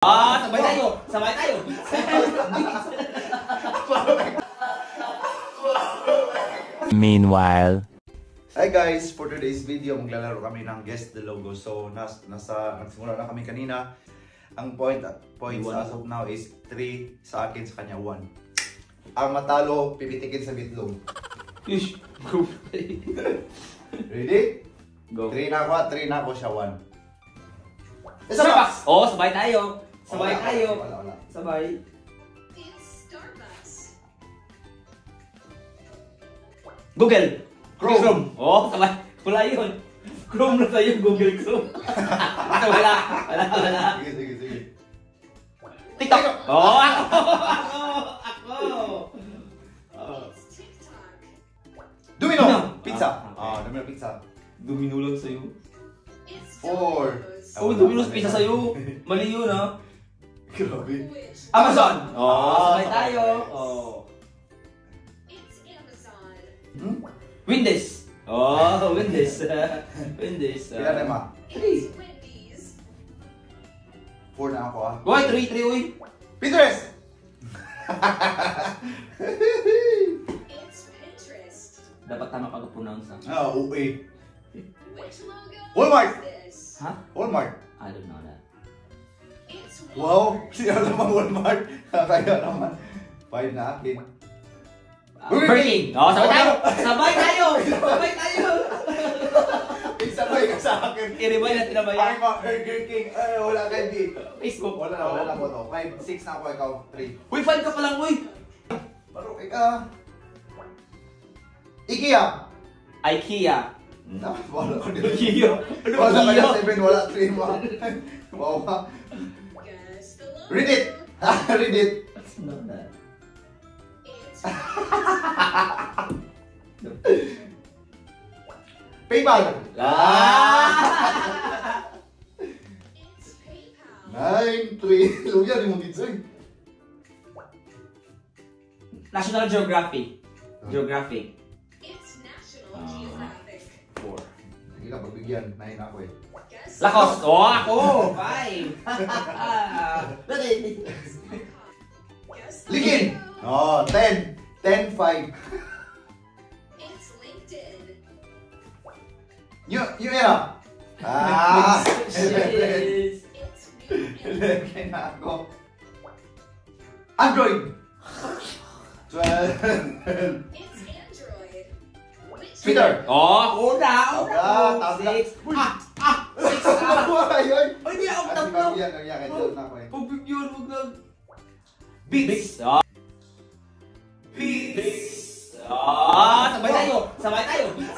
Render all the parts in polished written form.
Sabay tayo! Sabay tayo! Meanwhile. Hi guys! For today's video, maglalaro kami ng Guess the Logo. So, nagsimula na kami kanina. Ang points as of now is 3 sa akin, sa kanya 1. Ang matalo, pipitikin sa bitlog. Ish! Go! Ready? Go! 3 na ako, siya 1. Starbucks! Oo, sabay tayo! Sabay tayo! Wala. Sabay! Google! Chrome! Oo, sabay! Wala yun! Chrome na tayo, Google Chrome! Wala! Sige. TikTok! Oo, ako! Domino! Domino. Pizza! Okay. Domino pizza. Domino lang sa'yo. 4. Oh, Domino's pizza sa'yo! Mali yun, ha? Grabe. Amazon! Oo, sabay tayo! Oo. Wendy's! Oh, Wendy's! Wendy's! Kailan na ma? 3! 4 na ako ah. Boy, 3, uy! Pinterest! Dapat tama pag-pronounce, ha? OA. Walmart! Ha? Walmart. I don't know that. Wow! Siya naman Walmart. Kaya naman. 5 na akin. Burger King! Oh, sabay tayo! Sabay tayo! Sabay tayo! Sabay ka sa akin. I-rewind natin na ba yan? Ay, Burger King. Ay, wala kayo di. Facebook! Wala na po to. 5, 6 na ako, ikaw 3. Uy, 5 ka pa lang, uy! Baro, ikaw. IKEA. IKEA! Wala ko dito. IKEA! Ano Wala ka IKEA? na 7, wala 3 mo. Wow. Read it. Read it. That's not that. PayPal. Ah! 9-3. Luya, di mo dito eh. National Geographic. Geographic. 4. Sige ka, pagbigyan. 9 ako eh. Lacoste! Oh, ako! 5! Likin! Oh, 10. 10-5. New era. Ah! 11 na ako. Android. 12. Twitter. Oh, una! Ah, 6! 6! Ay, ay. Ay, di ako Kasi tatlo! kaya doon na ako eh. Pagbigyan, wag lang. Beats! Ah! Beats! Ah! Sabay tayo! Sabay tayo! Beats!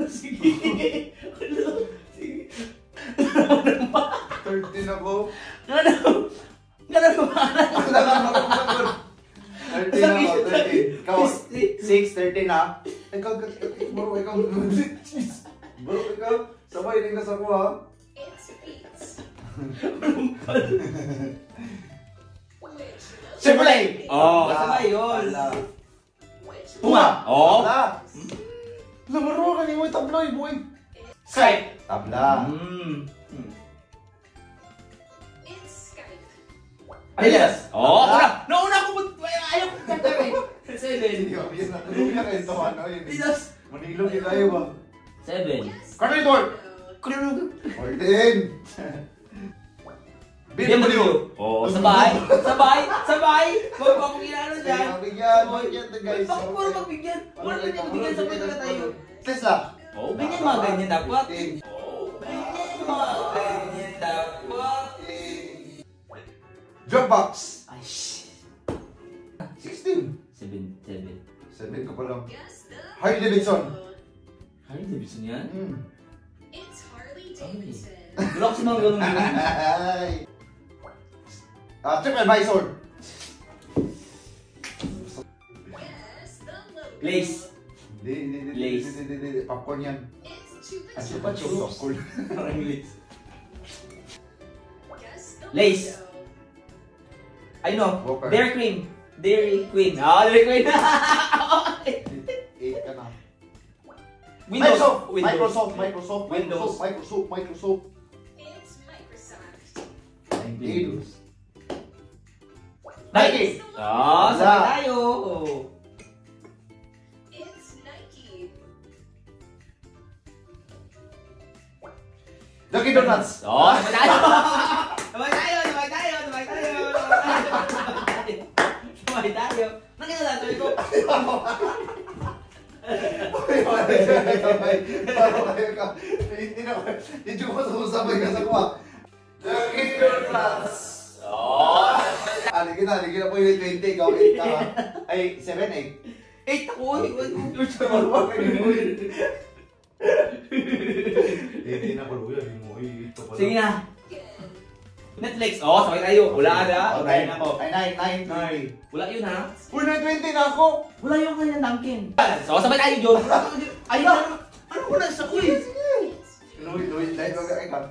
Sige! Sige! 13 ako. Ganun ba? 13 ako, 13. Ikaw, 6, 13 ha? Ikaw, bro, ikaw. Bro, ikaw. Sabay din ka sa kuha. Chevrolet! Oh, sabay yun. Puma! Oh! Tabla. Lamaro ka ni mo tabloy, boy. Stripe! Tabla. Adidas! Oh! Nauna ko ayaw ko tatawin! 7! Luya kayo ito, ano yun. Adidas! Manilo kita tayo ba? 7! Carnitor! 14! BMW! Oh, sabay! Sabay! Sabay! Huwag mo akong ginano dyan! Bigyan to guys. Bakit puro magbigyan? Wala na bigyan sa pwede na tayo! Tesla! Oh, ganyan mga ganyan dapat! Oh, ganyan mga ganyan dapat! Dropbox! Ay, shit! 16! 7 7 ka pa lang. Harley Davidson! Harley Davidson yan? Ay! Wala kasi mga ganun yun. TripAdvisor! Lace! Lace. Hindi. Popcorn yan. Chupa Chups. Popcorn. Parang Lace. Lace! I know. Whopper. Dairy Queen. Dairy Queen. Ah, Dairy Queen. 8 ka na. Microsoft. Windows. It's Microsoft. 19. Nike. Ah, sabay tayo. It's Nike. Dunkin' Donuts. Oh, sabay tayo. Sabay tayo. Nakita na tuloy ko. Hindi ko masusabay ka sa kuha. Dunkin' Donuts. Oh. Ligin na po yung 20. Ikaw 8 ka. Ay, 7, 8. 8 ako. Hindi na ko luya. Sige na. Netflix. Oh, sabay tayo. Wala na. Oh, 9 ako. Ay, 9. Wala yun ha. Uy, 920 na ako. Wala yung kanya Dunkin. So, sabay tayo, John. Ayun na. Ano ko na sa quiz? Luy, dahil wag ka ikaw.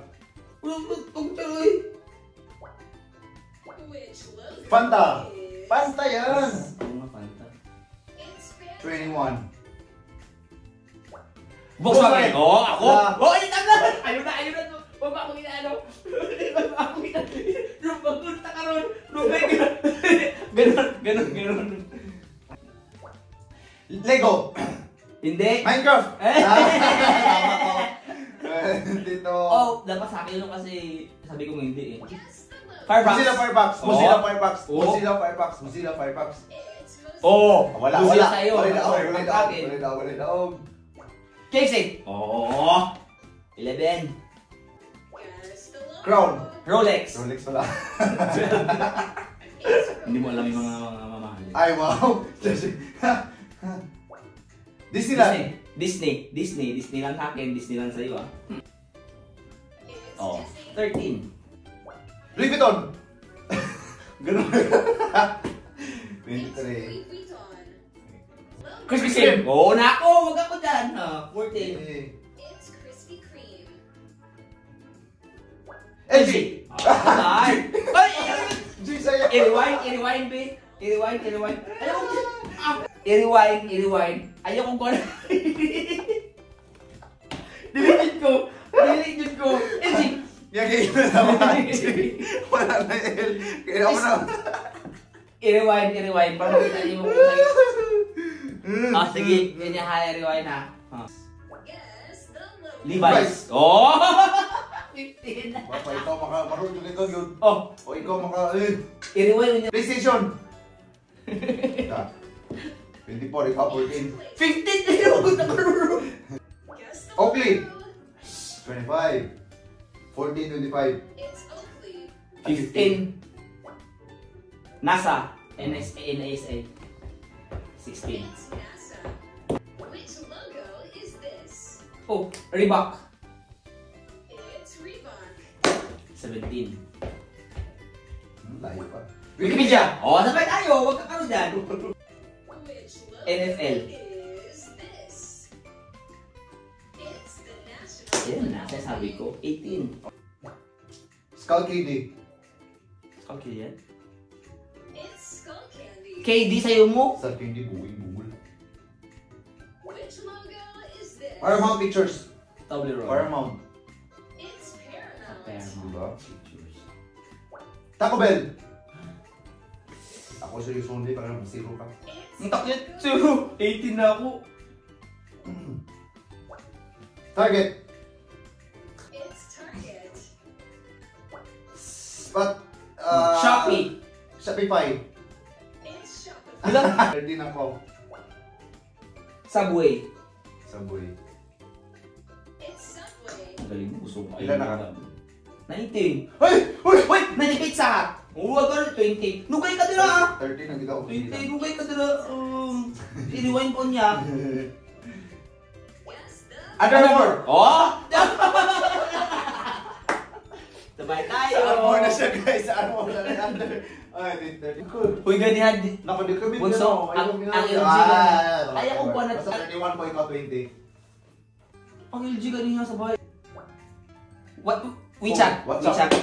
Which logo Fanta. is- Fanta yan. It's Fanta. 21. Volkswagen. Oh, ako. Wala. Oh, ayun na. Ayun na. Huwag ba akong inaano? Huwag ba akong inaano? Nung pagpunta ka ron. Nung may ganon. Lego. Hindi. Minecraft. Dito. Oh, dapat sa akin yun kasi sabi ko hindi eh. Guess the logo. Firefox. Mozilla Firefox. Oh. Mozilla Firefox. Oh. Mozilla Firefox. Mozilla Firefox. It's Mozilla. Oh, Wala. Mozilla sa'yo. Wala Akin. KFC. Oh. 11. Guess the logo. Crown. Rolex. Rolex pala. It's Hindi mo alam yung mga mamahal. Ay, wow. Disneyland. Disney lang sa akin, Disney lang sa'yo ah. It's Oh, Disney. 13. Louis Vuitton. Ganun. It's 23. Louis Vuitton. Logo. Krispy Kreme. Oo na ako, wag ako dyan. 14. It's Krispy Kreme. LG. Ay! Ay! G sa'yo. I-rewind, B. I-rewind. Ayaw ko. I-rewind. Ayaw kong ko. Delete ko. LG. Yan kayo na naman. Wala na L. Kaya mo na. I-rewind. Para makita niyo mo kung sa'yo. Ah, sige. Ganyan ha, i-rewind ha. Guess the logo. Levi's. Oh! 15. Baka ikaw marunong ikaw yun. Oh, O ikaw i-rewind niya. PlayStation. 24, ikaw 14. 15 na yun! Guess the Oakley. logo. 25. 14, 25. It's Oakley. 15. NASA. NASA. 16. It's NASA. Which logo is this? Oh, Reebok. It's Reebok. 17. Layo pa. Wikipedia. Oh, sabay tayo. Huwag ka karo dyan. Which logo NFL. is this? It's the national. Yan na, sabi ko. 18. Skull Candy. Okay yan. It's Skull Candy. KD sa'yo mo. Skull Candy, buwing. Which logo is this? Paramount Pictures. Toblerone. Paramount. It's Paramount. Paramount. Diba? Pictures. Taco Bell. Ako sa yung Sunday, parang masiro ka. Ang taklit. 18 na ako. Target. It's Target. But, Shopee. Shopify. It's Shopify. Ilan? 13 ako. Subway. Subway. It's Subway. Ang galing mo. Gusto ko. Ilan na ka? 19. Ay! Uy! Wait! 90 pizza hut. Huwag ka 20. Nugay ka dira ah. 13 ang ikaw. 20. Nugay ka dira. I-rewind ko niya. Guess the Undermore! Oh! Sabay tayo. Undermore na siya guys. Undermore na rin under. Ay, 13. Cool. Uy, ganyan. Nakadikabit Bunso, ka ang na. LG ganyan. Ay, Ayaw ko ba na- Basta 31 po, ikaw 20. Ang LG ganyan sabay. What? WeChat. Oh, what's WeChat. up?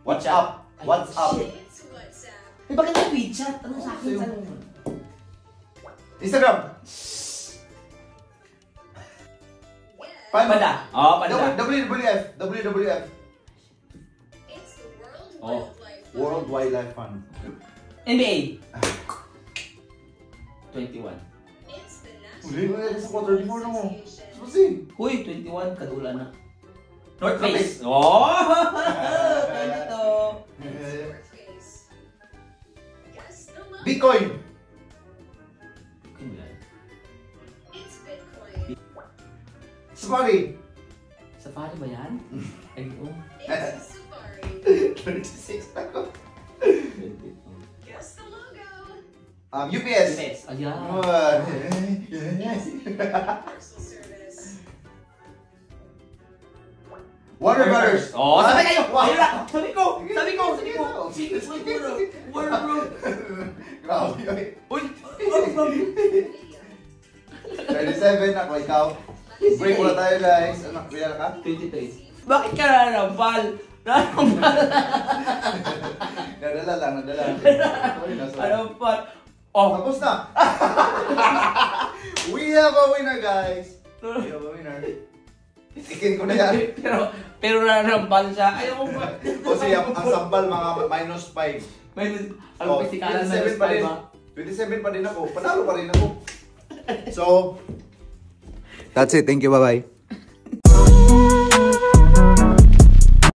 What's up? Ay, What's up? shit. It's WhatsApp. Eh, bakit may WeChat? Ano sa akin? Sa'yo. Saan? Instagram. Pada. Oh, pada. WWF. WWF. It's the World Oh. Wildlife Fund. World Wildlife Fund. NBA. 21. It's the Uli, National sa quarter before na mo. Association. Susi. Uy, 21. Kadula na. North Face. Oh! Kaya to. North Face. Guess the logo. Bitcoin. It's Bitcoin. Safari. Safari ba yan? Ay, oh. It's Safari. 36 na ko. Guess the logo. UPS. Yes. Ayan. Parcel Service. Warner Brothers. Oh, What? sabi kayo. Wow. Ayun na. Sabi ko. Sige, Warner Bros. Grabe. Uy. Warner Bros. Video. 37 ako, ikaw. Break muna tayo guys. Anak, pila na ka? 23. Bakit ka nanampal? Nanampal. Nadala lang. Nanampal. Oh. Tapos na. We have a winner guys. We have a winner. Ikin ko na yan. Pero nanampal siya. Ayaw mo ba? Kasi ang sambal mga -5. May Oh, pisikalan 27 pa rin. 27 pa din ako. Panalo pa rin ako. So, that's it. Thank you. Bye-bye.